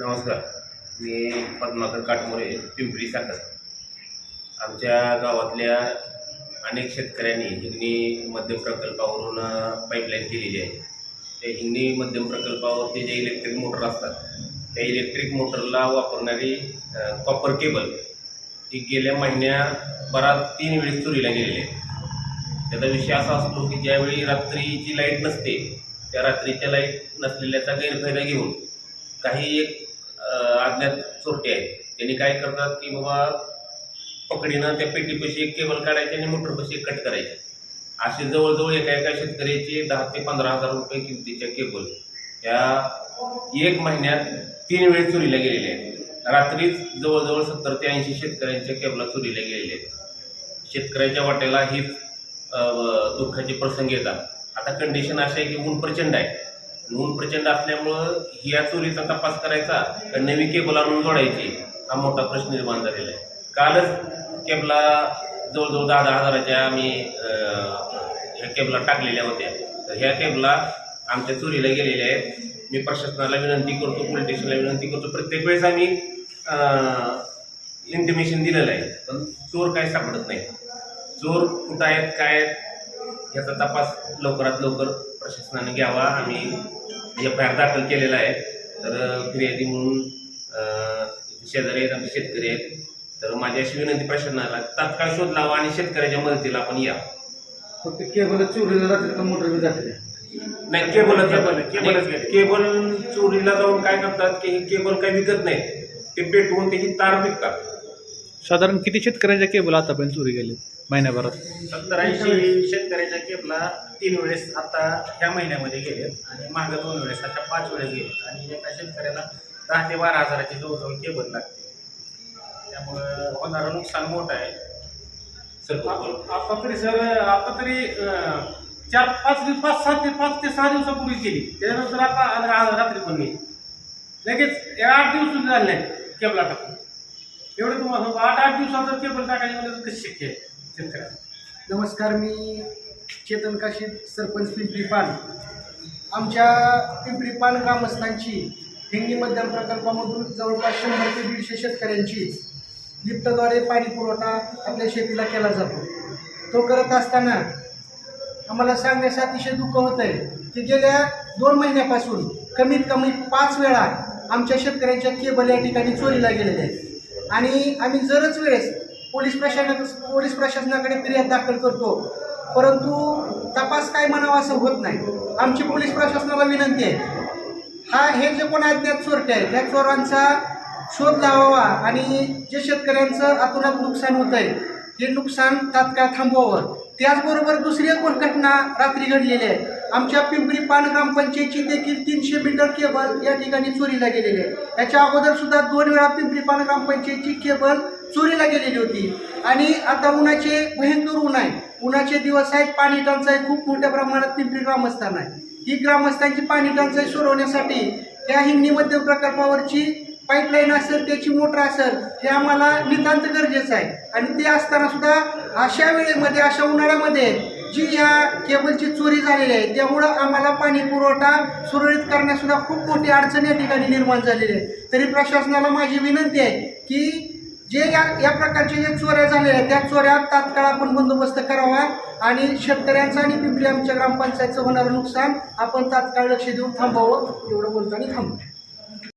नमस्कार. मी पद्माकर काटमोरे, पिंपरी साखर. आमच्या गावातल्या अनेक शेतकऱ्यांनी हिंगणी मध्यम प्रकल्पावरून पाईपलाईन केलेली आहे. त्या हिंगणी मध्यम प्रकल्पावरती जे इलेक्ट्रिक मोटर असतात, त्या इलेक्ट्रिक मोटरला वापरणारी कॉपर केबल ही गेल्या महिन्याभरात 3 वेळेस चोरीला गेलेली आहे. त्याचा विषय असा असतो की ज्यावेळी रात्रीची लाईट नसते, त्या रात्रीच्या लाईट नसलेल्याचा गैरफायदा घेऊन काही एक अज्ञात चोरटे आहेत. त्यांनी काय करतात की बाबा पकडीनं त्या पेटीपाशी एक केबल काढायची आणि मोटरपाशी एक कट करायची. असे जवळजवळ एका शेतकऱ्याचे 10 ते 15,000 रुपये किमतीच्या केबल या 1 महिन्यात 3 वेळेस चोरीला गेलेल्या आहेत. रात्रीच जवळजवळ 70 ते 80 शेतकऱ्यांच्या केबला चोरीला गेलेल्या आहेत. शेतकऱ्याच्या वाट्याला हीच दुःखाचे प्रसंग येतात. आता कंडिशन अशी आहे की ऊन प्रचंड आहे. ऊन प्रचंड असल्यामुळं ह्या चोरीचा तपास करायचा तर नवी केबल आणून जोडायची हा मोठा प्रश्न निर्माण झालेला आहे. कालच केबला जवळजवळ 10,000 हजाराच्या आम्ही ह्या केबला टाकलेल्या होत्या. तर ह्या केबला आमच्या चोरीला गेलेल्या आहेत. मी प्रशासनाला विनंती करतो, पोलीस स्टेशनला विनंती करतो. प्रत्येक वेळेस आम्ही इंटिमेशन दिलेलं आहे, पण चोर काय सापडत नाही. चोर कुठं आहेत, काय आहेत याचा तपास लवकरात लवकर प्रशासनाने घ्यावा. आम्ही FIR दाखल केलेला आहे. तर फिर्यादी म्हणून शेजारी आहेत, आमचे शेतकरी आहेत. तर माझी अशी विनंती प्रशासनाला तात्काळ शोध लावा आणि शेतकऱ्याच्या मदतीला आपण या. फक्त केबल चोरीला जाते का मोटर बी जाते? नाही, केबल चोरीला जाऊन काय करतात की हे केबल काही विकत नाही, ते पेटवून त्याची तार विकतात. साधारण किती शेतकऱ्यांच्या केबल आतापर्यंत चोरी गेले महिन्याभरात? 70-80 शेतकऱ्याच्या केबला 3 वेळेस आता ह्या महिन्यामध्ये गेलेत आणि मागं 2 वेळेस, अशा 5 वेळेस गेलेत. आणि एका शेतकऱ्याला 10 ते 12 हजाराची जवळजवळ केबल लागते. त्यामुळं होणारं नुकसान मोठं आहे. आता तरी 5 ते 6 दिवसापूर्वी केली. त्याच्यानंतर आता रात्री पण गेली. लगेच 8 दिवस झाले नाही केबला टाकून. एवढं तुम्हाला 8 दिवसात जर केबल टाकायची म्हणजे कसं शक्य आहे शेतकऱ्याला? नमस्कार, मी चेतन काशीद, सरपंच पिंपरी पान. आमच्या पिंपरी पान ग्रामस्थांची हिंगणी मध्यम प्रकल्पामधून जवळपास 100 ते 150 शेतकऱ्यांची लिफ्टद्वारे पाणी पुरवठा आपल्या शेतीला केला जातो. तो करत असताना आम्हाला सांगण्यास अतिशय दुःख होत आहे की गेल्या 2 महिन्यापासून कमीत कमी 5 वेळा आमच्या शेतकऱ्यांच्या केबल या ठिकाणी चोरीला गेलेल्या आहेत. आणि आम्ही जरच वेळेस पोलीस प्रशासनाकडे फिर्याद दाखल करतो, परंतु तपास काय म्हणावा असं होत नाही. आमची पोलीस प्रशासनाला विनंती आहे, हे जे कोण अज्ञात चोरटे आहेत त्या चोरांचा शोध लावावा आणि जे शेतकऱ्यांचं अतोनात नुकसान होत आहे हे नुकसान तात्काळ थांबवावं. त्याचबरोबर दुसरी एक घटना रात्री घडलेली आहे. आमच्या पिंपरी पान ग्रामपंचायतची देखील 300 मीटर केबल या ठिकाणी चोरीला गेलेली आहे. याच्या अगोदर सुद्धा 2 वेळा पिंपरी पान ग्रामपंचायतची केबल चोरीला गेलेली होती. आणि आता उन्हाचे भयंकर ऊन आहे, उन्हाचे दिवस आहेत, पाणी टंचाई खूप मोठ्या प्रमाणात पिंपरी ग्रामस्थांना आहे. ही ग्रामस्थांची पाणी टंचाई सोडवण्यासाठी त्या हिंगणी मध्यम प्रकल्पावरची पाईपलाईन असेल, त्याची मोटर असेल, हे आम्हाला नितांत गरजेचं आहे. आणि ते असताना सुद्धा अशा वेळेमध्ये, अशा उन्हाळ्यामध्ये जी या केबलची चोरी झालेली आहे त्यामुळं आम्हाला पाणी पुरवठा सुरळीत करण्यासुद्धा खूप मोठी अडचण या ठिकाणी निर्माण झालेली आहे. तरी प्रशासनाला माझी विनंती आहे की जे या प्रकारचे जे चोऱ्या झालेल्या आहेत त्या चोऱ्या तात्काळ आपण बंदोबस्त करावा आणि शेतकऱ्यांचं आणि पिंपरी आमच्या ग्रामपंचायतचं होणारं नुकसान आपण तात्काळ लक्ष देऊन थांबवावं. एवढं बोलताना थांबवं.